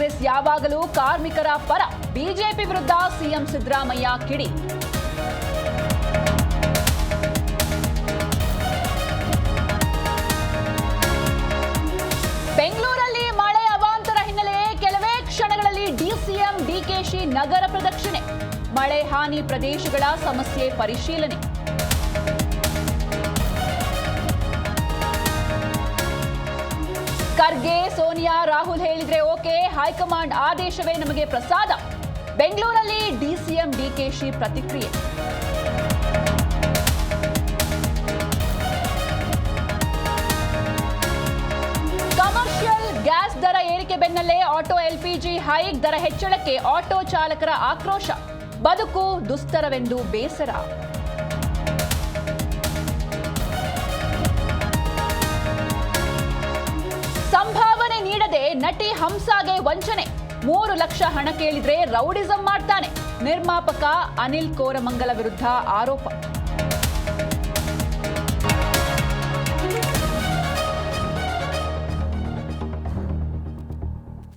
ಕಾಂಗ್ರೆಸ್ ಯಾವಾಗಲೂ ಕಾರ್ಮಿಕರ ಪರ, ಬಿಜೆಪಿ ವಿರುದ್ಧ ಸಿಎಂ ಸಿದ್ದರಾಮಯ್ಯ ಕಿಡಿ. ಬೆಂಗಳೂರಲ್ಲಿ ಮಳೆ ಅವಾಂತರ ಹಿನ್ನೆಲೆ ಕೆಲವೇ ಕ್ಷಣಗಳಲ್ಲಿ ಡಿಸಿಎಂ ಡಿಕೆಶಿ ನಗರ ಪ್ರದಕ್ಷಿಣೆ, ಮಳೆ ಹಾನಿ ಪ್ರದೇಶಗಳ ಸಮಸ್ಯೆ ಪರಿಶೀಲನೆ. ಖರ್ಗೆ, ಸೋನಿಯಾ, ರಾಹುಲ್ ಹೇಳಿದ್ರೆ ಓಕೆ, ಹೈಕಮಾಂಡ್ ಆದೇಶವೇ ನಮಗೆ ಪ್ರಸಾದ. ಬೆಂಗಳೂರಲ್ಲಿ ಡಿಸಿಎಂ ಡಿಕೆಶಿ ಪ್ರತಿಕ್ರಿಯೆ. ಕಮರ್ಷಿಯಲ್ ಗ್ಯಾಸ್ ದರ ಏರಿಕೆ ಬೆನ್ನಲ್ಲೇ ಆಟೋ ಎಲ್ಪಿಜಿ ಹೈಕ್, ದರ ಹೆಚ್ಚಳಕ್ಕೆ ಆಟೋ ಚಾಲಕರ ಆಕ್ರೋಶ, ಬದುಕು ದುಸ್ತರವೆಂದು ಬೇಸರ. ಸಂಭಾವನೆ ನೀಡದೆ ನಟಿ ಹಂಸಾಗೆ ವಂಚನೆ, 3 ಲಕ್ಷ ಹಣ ಕೇಳಿದ್ರೆ ರೌಡಿಸಂ ಮಾಡ್ತಾನೆ. ನಿರ್ಮಾಪಕ ಅನಿಲ್ ಕೋರಮಂಗಲ ವಿರುದ್ಧ ಆರೋಪ.